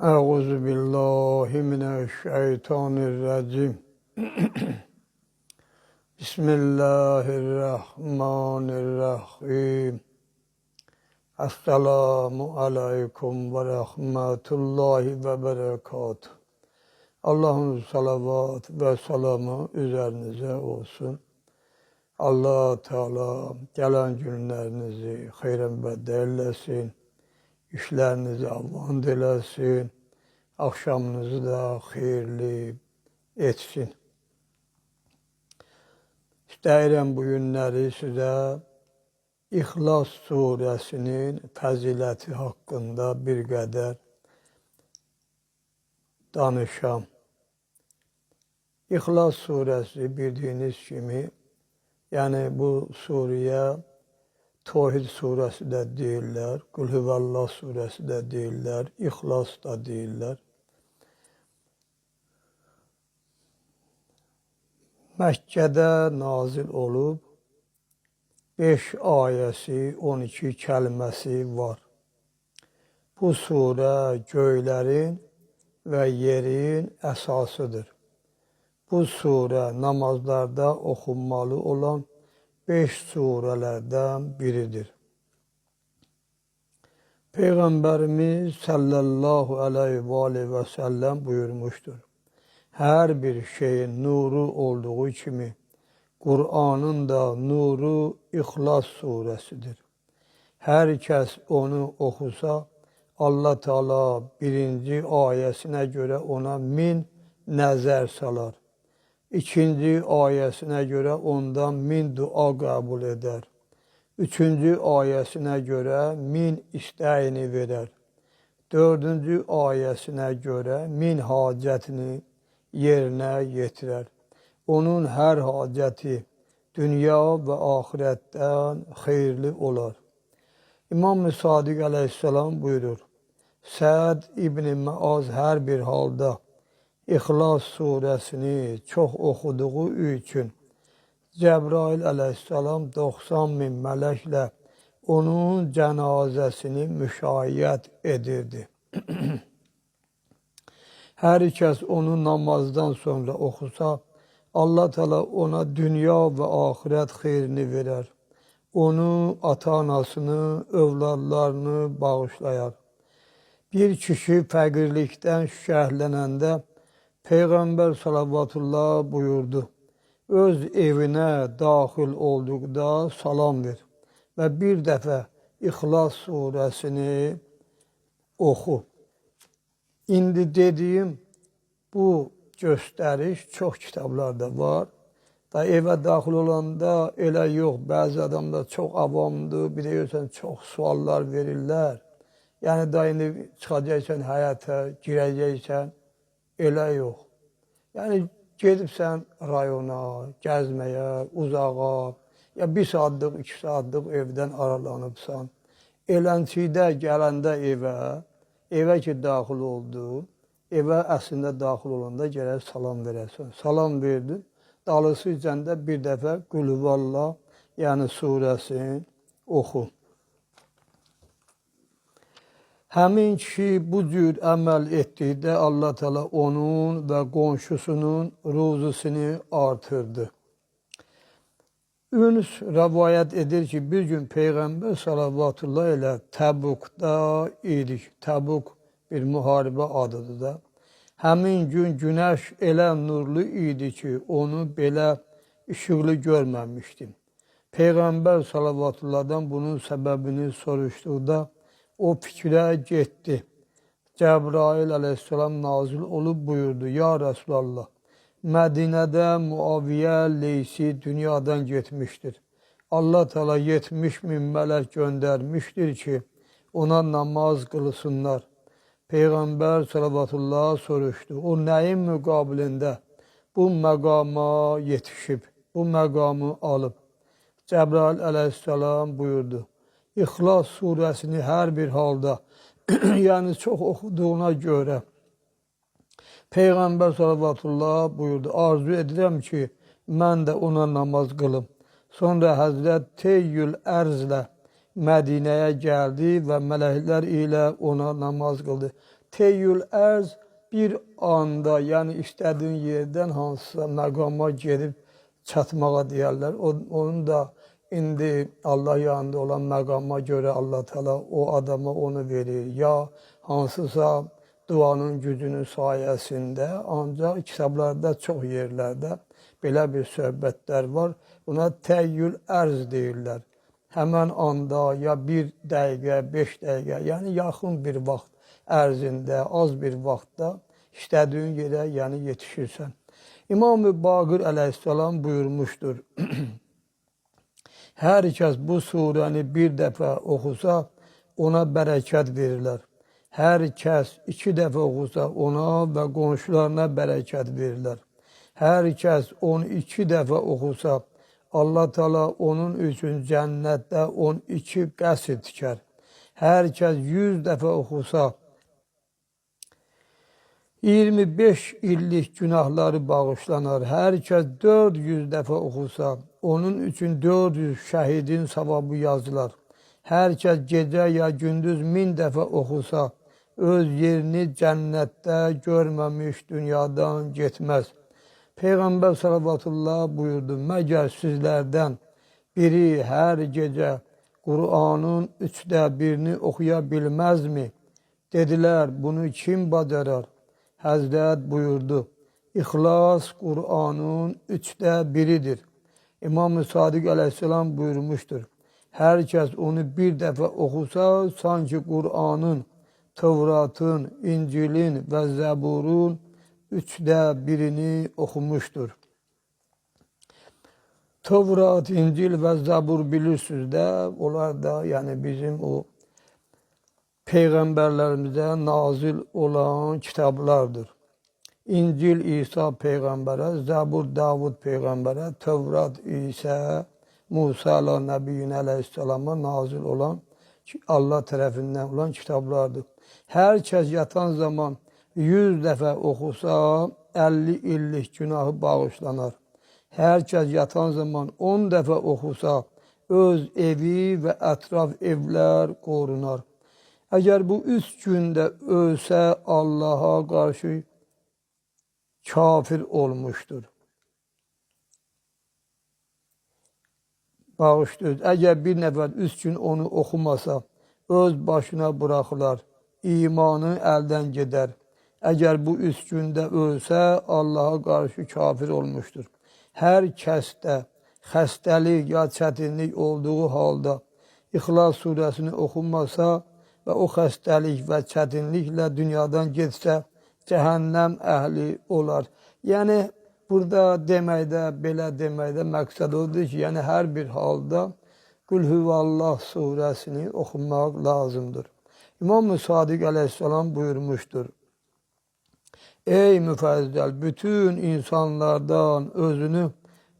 Euzu billahi mineşşeytanirracim. Bismillahirrahmanirrahim. Esselamu aleyküm ve rahmetullahi ve berekatuhu. Allah'ın salavat ve selamı üzerinize olsun. Allah Teala gelen günlerinizi hayırlı ve değerlesin. İşlerinizi avan dilesin. Akşamınızı da hayırlı etsin. İstəyirəm bu günləri sizə İxlas Suresinin fəziləti haqqında bir qədər danışam. İxlas Suresi bildiğiniz kimi, yani bu sureye Tevhid Suresi de deyirlər, Kul Huvallah Suresi de deyirlər, İxlas da deyirlər. Məkkədə nazil olub, 5 ayəsi, 12 kəlməsi var. Bu surə göylərin və yerin əsasıdır. Bu surə namazlarda oxunmalı olan 5 surələrdən biridir. Peyğəmbərimiz sallallahu aleyhi ve sellem buyurmuştur. Her bir şeyin nuru olduğu kimi, Kur'an'ın da nuru İhlas suresidir. Herkes onu okusa, Allah Teala birinci ayesine göre ona 1000 nəzər salar. İkinci ayesine göre ondan 1000 dua kabul eder. Üçüncü ayesine göre 1000 isteğini verer. Dördüncü ayesine göre 1000 hacetini yerine getirer. Onun her haceti dünya ve ahiretten hayırlı olar. İmam-ı Sadiq aleyhisselam buyurur. Sa'd İbn Muaz her bir halda İhlas suresini çok okuduğu için Cebrail aleyhisselam 90.000 melekle onun cenazesini müşahit edirdi. Herkes onu namazdan sonra okusa, Allah Teala ona dünya ve ahiret hayırını verer. Onu, ata-anasını, evladlarını bağışlayar. Bir kişi fəqirlikdən şikayətlənəndə Peyğəmbər salavatullah buyurdu. Öz evinə daxil olduqda salam ver və bir dəfə İxlas suresini oxu. İndi dediğim bu gösteriş çok kitaplarda var. Da eve daxil olanda elə yox. Bəzi adamlar çok avamdır. Bir de görsən çok suallar verirlər. Yani da indi çıxacaqsan həyata, girəcəksən, elə yox. Yani gedibsən rayona, gəzməyə, uzağa, ya 1 saatlıq, 2 saatlıq evdən aralanıbsan. Elənçidə gələndə evə ki daxil oldu, evə əslində daxil olanda gərək salam verəsən. Salam verdin, dalısı üzəndə bir dəfə Kul Huvallah, yəni surəsini oxu. Həmin kişi bu cür əməl etdikdə Allah Teala onun və qonşusunun ruzusunu artırdı. Üns rəvayət edir ki, bir gün Peyğəmbər salavatullah ilə Təbukda idik. Təbuk bir müharibə adıdır da. Həmin gün günəş elə nurlu idi ki, onu belə işıqlı görməmişdim. Peyğəmbər salavatullahdan bunun səbəbini soruşduqda o fikrə getdi. Cebrail aleyhisselam nazil olub buyurdu. Ya Resulallah, Mədinədə Muaviyə Leysi dünyadan getmiştir. Allah Teala 70.000 mələk göndərmişdir ki, ona namaz qılsınlar. Peyğəmbər salavatullah soruşdu. O nəyin müqabilində bu məqama yetişib, bu məqamı alıb? Cebrail aleyhisselam buyurdu. İxlas suresini her bir halda, yani çok okuduğuna göre, Peyğəmbər salavatullah buyurdu, arzu edirəm ki, mən də ona namaz qılım. Sonra Həzrət Teyyül Ərzlə Mədinəyə gəldi və mələklər ilə ona namaz qıldı. Teyyül ərz bir anda, yəni istədiyin yerdən hansısa məqama gedib çatmağa deyərlər. Onun da indi Allah yanında olan məqama görə Allah Teala o adama onu verir. Ya hansısa duanın gücünün sayəsində, ancaq kitablarda çox yerlərdə belə bir söhbətlər var. Buna təyyül ərz deyirlər. Həmən anda ya 1 dəqiqə, 5 dəqiqə, yəni yaxın bir vaxt ərzində, az bir vaxtda istədiyin yerə yəni yetişirsən. İmam-ı Baqir əleyhissalam buyurmuşdur. Hər kəs bu surəni bir dəfə oxusa, ona bərəkət verirlər. Hər kəs 2 dəfə oxusa, ona və qonşularına bərəkət verirlər. Hər kəs 12 dəfə oxusa, Allah Teala onun üçün cənnətdə 12 qəsr tikər. Hər kəs 100 dəfə oxusa, 25 illik günahları bağışlanar. Hər kəs 400 dəfə oxusa, onun üçün 400 şəhidin savabı yazılar. Hər kəs gecə ya gündüz 1000 dəfə oxusa, öz yerini cənnətdə görməmiş dünyadan getməz. Peyğəmbər sallallahu buyurdu, məgər sizlərdən biri hər gecə Qur'anın 1/3 oxuya bilməzmi? Dedilər, bunu kim bacarar? Həzrət buyurdu, İxlas Qur'anın 1/3'dir. İmam-ı Sadiq əleyhissalam buyurmuşdur. Hər kəs onu bir dəfə oxusa, sanki Qur'anın, Tevratın, İncilin və Zəburun 1/3'ni oxumuşdur. Tevrat, İncil və Zəbur bilirsiniz də, onlar da yəni bizim o Peyğəmbərlərimizə nazil olan kitablardır. İncil İsa Peyğəmbərə, Zəbur Davud Peyğəmbərə, Tevrat isə Musa Nəbiyyina əleyhissalama nazil olan Allah tərəfindən olan kitablardır. Hər kəs yatan zaman 100 dəfə oxusa, 50 illik günahı bağışlanar. Hər kəs yatan zaman 10 dəfə oxusa, öz evi və ətraf evlər qorunar. Əgər bu 3 gündə ölsə, Allaha qarşı kafir olmuşdur. Bağışlayır. Əgər bir nəfər 3 gün onu oxumasa, öz başına buraxılar, imanı əldən gedər. Əgər bu 3 gündə ölsə, Allaha qarşı kafir olmuşdur. Hər kəsdə xəstəlik ya çətinlik olduğu halda İxlas surəsini oxunmasa və o xəstəlik və çətinliklə dünyadan getsə, cəhənnəm əhli olar. Yəni, burada deməkdə, belə deməkdə məqsəd odur ki, yəni hər bir halda Qul Huvallah surəsini oxumaq lazımdır. İmam-ı Sadiq əleyhissalam buyurmuşdur. Ey müfəzzəl, bütün insanlardan özünü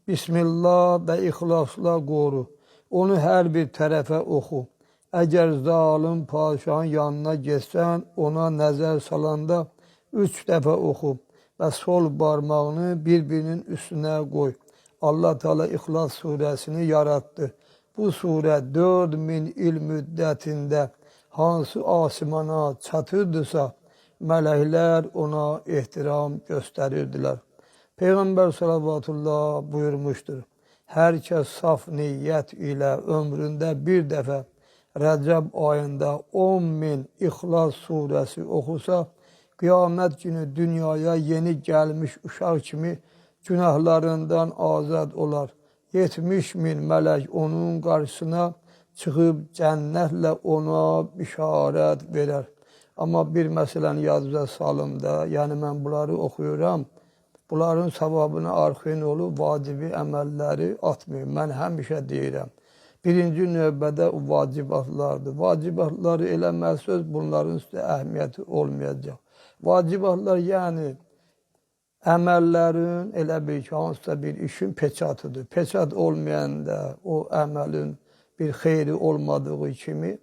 Bismillah və İxlasla qoru. Onu hər bir tərəfə oxu. Əgər zalim padişahın yanına getsən, ona nəzər salanda 3 dəfə oxu və sol barmağını bir-birinin üstünə qoy. Allah Teala İxlas surəsini yaratdı. Bu surə 4000 il müddətində hansı asimana çatırdısa, mələklər ona ehtiram göstərirdilər. Peyğəmbər sallallahu buyurmuşdur. Hər kəs saf niyyət ilə ömründə bir dəfə Rəcəb ayında 10.000 İxlas surəsi oxusa, qiyamət günü dünyaya yeni gəlmiş uşaq kimi günahlarından azad olar. 70.000 mələk onun qarşısına çıxıb cənnətlə ona bişarət verər. Amma bir məsələni yadınıza salım da, yəni mən bunları oxuyuram, bunların savabını arxayın olub, vacibi əməlləri atmayın. Mən həmişə deyirəm. Birinci növbədə vacibatlardır. Vacibatları eləməsəz, bunların üstə əhəmiyyəti olmayacaq. Vacibatlar yəni əməllərin elə bir ki, hansısa bir işin peçatıdır. Peçat olmayanda o əməlin bir xeyri olmadığı kimi,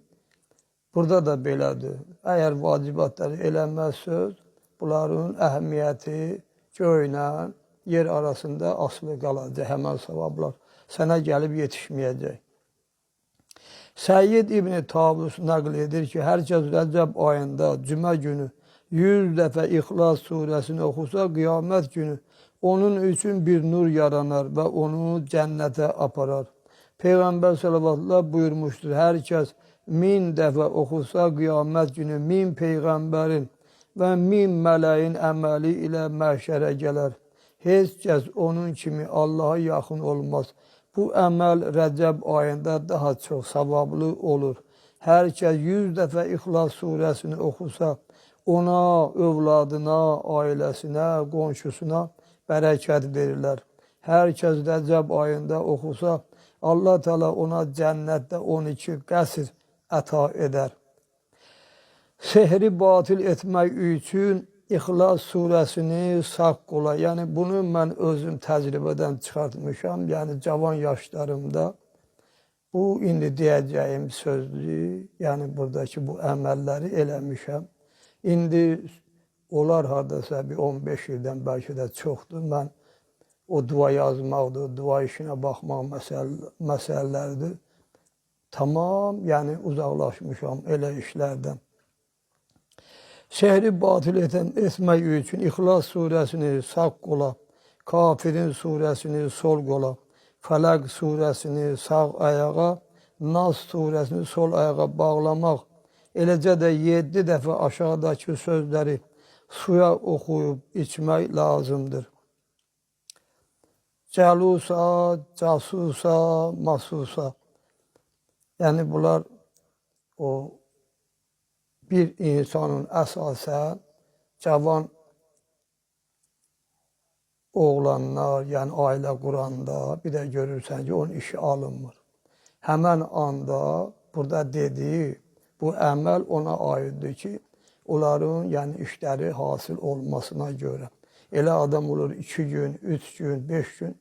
burada da belədir. Əgər vacibatları eləməsəz, bunların əhəmiyyəti göylə yer arasında asılı qalacaq, həmən savablar sənə gəlib yetişməyəcək. Səyyid İbn-i Tavus nəql edir ki, hər kəs Rəcəb ayında cümə günü 100 dəfə İxlas surəsini oxusa, qiyamət günü onun üçün bir nur yaranar və onu cənnətə aparar. Peyğəmbər sallallahu buyurmuşdur, hər kəs 1000 dəfə oxusa, qiyamət günü 1000 peyğəmbərin və 1000 mələyin əməli ilə məhşərə gələr. Heç kəs onun kimi Allaha yaxın olmaz. Bu əməl Rəcəb ayında daha çox savablı olur. Hər kəs 100 dəfə İxlas surəsini oxusa, ona, övladına, ailəsinə, qonşusuna bərəkət verirlər. Hər kəs Rəcəb ayında oxusa, Allah Teala ona cənnətdə 12 qəsr əta edər. Sehri batil etmək üçün İxlas surəsini sağ qola, yəni bunu mən özüm təcrübədən çıxartmışam, yəni cavan yaşlarımda. Bu, indi deyəcəyim sözdür, yəni buradakı bu əməlləri eləmişəm. İndi olar haradasa bir 15 ildən bəlkə də çoxdur. Mən o dua yazmaqdır, dua işinə baxmaq məsələləridir. Tamam, yəni uzaqlaşmışam elə işlərdən. Şehri batil etmək üçün İxlas surəsini sağ qola, Kafirin surəsini sol qola, Fələq surəsini sağ ayağa, Nas surəsini sol ayağa bağlamaq, eləcə də 7 dəfə aşağıdakı sözləri suya oxuyub içmək lazımdır. Cəlusa, casusa, masusa. Yəni bunlar o bir insanın əsasən cavan oğlanlar, yəni ailə quranda bir də görürsən ki, onun işi alınmır. Həmən anda burada dediyi bu əməl ona aiddir ki, onların yəni işləri hasil olmasına görə. Elə adam olur 2 gün, 3 gün, 5 gün,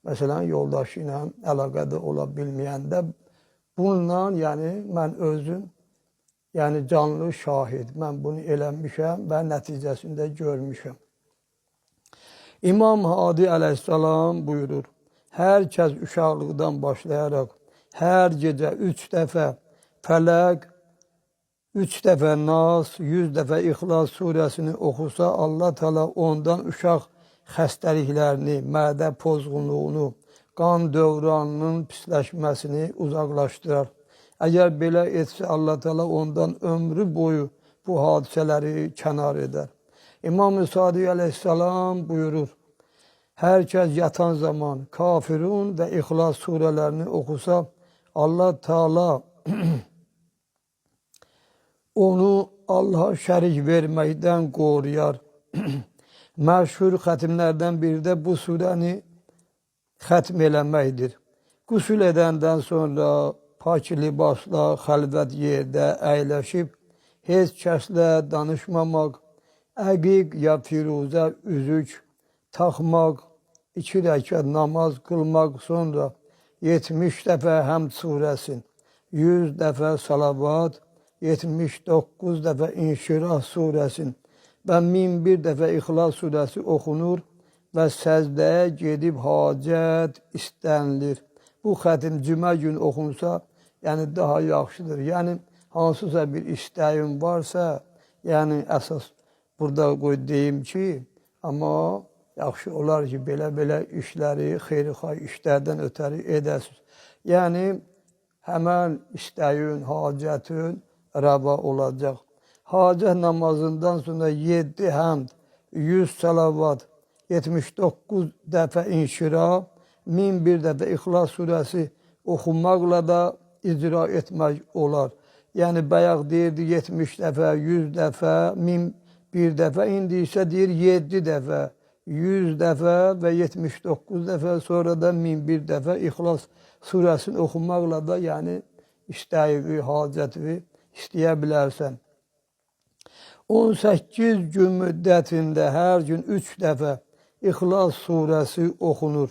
məsələn, yoldaşı ilə əlaqədə ola bilməyəndə bununla yəni mən özüm yəni canlı şahid, mən bunu eləmişəm və nəticəsində görmüşəm. İmam Hadi əleyhissalam buyurur, hər kəs uşaqlıqdan başlayaraq hər gecə 3 dəfə Fələq, 3 dəfə Nas, 100 dəfə İxlas surəsini oxusa, Allah Teala ondan uşaq xəstəliklərini, mədə pozğunluğunu, qan dövranının pisləşməsini uzaqlaşdırar. Əgər belə etsə, Allah Teala ondan ömrü boyu bu hadisələri kənar edər. İmam-ı Sadiq əleyhissalam buyurur, hər kəs yatan zaman Kafirun və İxlas surələrini oxusa, Allah Teala onu Allaha şərik verməkdən qoruyar. Məşhur xətimlərdən biri də bu surəni xətm eləməkdir. Qüsül edəndən sonra pak libasla xəlvət yerdə əyləşib, heç kəslə danışmamaq, əqiq ya firuzə üzük taxmaq, 2 rəkat namaz qılmaq, sonra 70 dəfə Həmd surəsin, 100 dəfə salavat, 79 dəfə İnşirah surəsin və 1001 dəfə İxlas surəsi oxunur və səcdəyə gedib hacət istənilir. Bu xətim cümə gün oxunsa, yəni daha yaxşıdır. Yəni, hansısa bir istəyim varsa, yəni əsas burada qoy deyim ki, amma yaxşı olar ki, belə-belə işləri, xeyirxah işlərdən ötəri edəsiniz. Yəni, həmən istəyin, hacətin rəva olacaq. Hacət namazından sonra 7 həmd, 100 salavat, 79 dəfə inşirah, 1001 dəfə İxlas surəsi oxumaqla da icra etmək olar. Yəni, bayaq deyirdi 70 dəfə, 100 dəfə, 1001 dəfə, indi isə deyir 7 dəfə, 100 dəfə və 79 dəfə, sonra da 1001 dəfə İxlas surəsini oxumaqla da yəni istəyivi, hacətivi istəyə bilərsən. 18 gün müddətində hər gün 3 dəfə İxlas surəsi oxunur.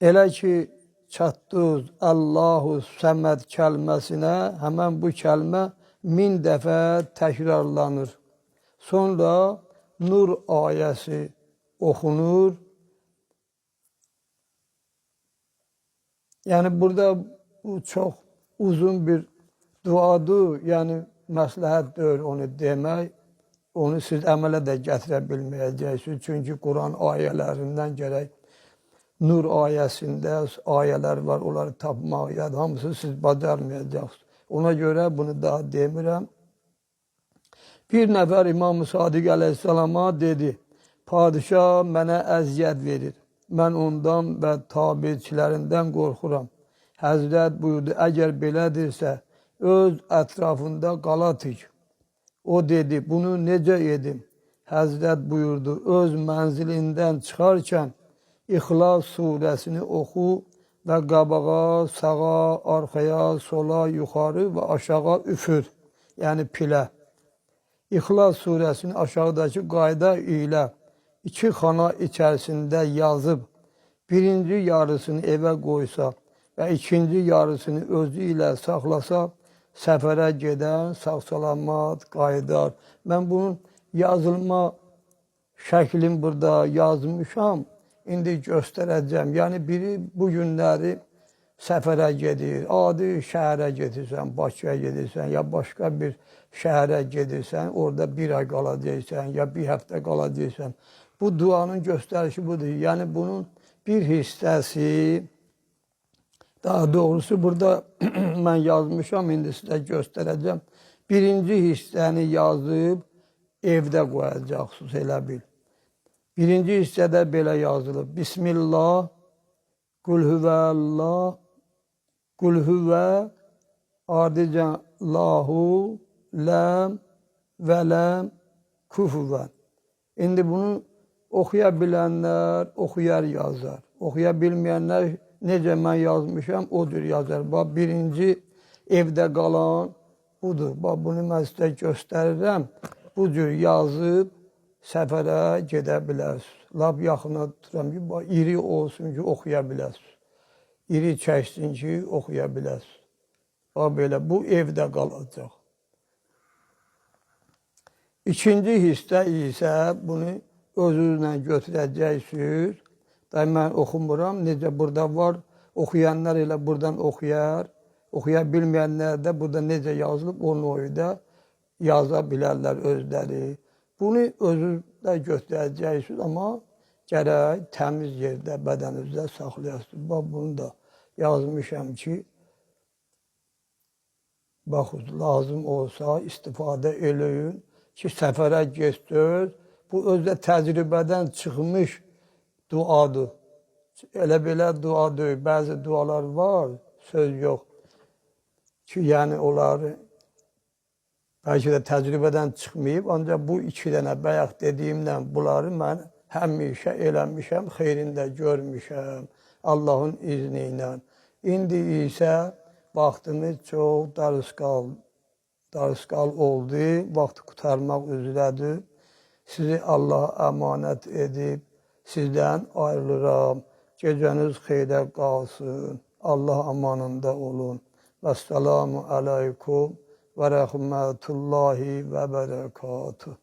Elə ki, çatdınız Allahu Səməd kəlməsinə, həmən bu kəlmə 1000 dəfə təkrarlanır. Sonra Nur ayəsi oxunur. Yəni, burada bu çox uzun bir duadır, yəni məsləhət deyil onu demək. Onu siz əmələ də gətirə bilməyəcəksiniz. Çünki Quran ayələrindən gərək Nur ayəsində ayələr var, onları tapmaq, yəni hamısını siz bacarmayacaqsınız. Ona görə bunu daha demirəm. Bir nəfər İmam-ı Sadiq əleyhissalama dedi, padişah mənə əziyyət verir. Mən ondan və tabiçilərindən qorxuram. Həzrət buyurdu, əgər belədirsə, öz ətrafında qala tik. O dedi, bunu necə edim? Həzrət buyurdu, öz mənzilindən çıxarkən İxlas surəsini oxu və qabağa, sağa, arxaya, sola, yuxarı və aşağı üfür, yəni pilə. İxlas surəsini aşağıdakı qayda ilə 2 xana içərisində yazıb, birinci yarısını evə qoysa və ikinci yarısını özü ilə saxlasa, səfərə gedən sağ-salamat qayıdar. Mən bunun yazılma şəklini burada yazmışam. İndi göstərəcəm. Yəni biri bu günləri səfərə gedir, adi şəhərə gedirsən, Bakıya gedirsən, ya başqa bir şəhərə gedirsən, orada bir ay qalacaqsan, ya bir həftə qalacaqsan. Bu duanın göstərişi budur. Yəni bunun bir hissəsi, daha doğrusu burada mən yazmışam, indi sizə göstərəcəm. Birinci hissəni yazıb evdə qoyacaqsınız, elə bil. Birinci hissədə belə yazılıb. Bismillah, Qul hüvəllah, Qul hüvə, ardicən lahu, ləm, vələm, küfüvən. İndi bunu oxuya bilənlər oxuyar yazar. Oxuya bilməyənlər necə mən yazmışam, odur yazar. Bax, birinci evdə qalan budur. Bax, bunu mən sizə göstərirəm. Bu cür yazıb, səfərə gedə bilərsiniz. Lap yaxına tuturam ki, iri olsun ki, oxuya biləsiniz. İri çəksin ki, oxuya biləsiniz. Bax belə, bu evdə qalacaq. İkinci hissə isə bunu özünüzlə götürəcəksiniz. Mən oxumuram, necə burada var, oxuyanlar elə buradan oxuyar. Oxuya bilməyənlər də burada necə yazılıb, onu oyda yaza bilərlər özləri. Bunu özünüzdə göstərəcəksiniz, amma gərək təmiz yerdə, bədəninizdə saxlayasınız. Bax, bunu da yazmışam ki, baxın, lazım olsa istifadə eləyin ki, səfərə getsiniz. Bu özdə təcrübədən çıxmış duadır. Elə belə dua deyil. Bəzi dualar var, söz yox ki, yəni onları bəlkə də təcrübədən çıxmayıb, ancaq bu 2 dənə bayaq dediyimlə bunları mən həmişə eləmişəm, xeyrində görmüşəm, Allahın izni ilə. İndi isə vaxtımız çox darısqal oldu, vaxtı qurtarmaq üzrədir. Sizi Allaha əmanət edib, sizdən ayrılıram. Gecəniz xeyrə qalsın, Allah amanında olun. Vəssalamu aleykum və rəhmətullahi və bərəkatuhu.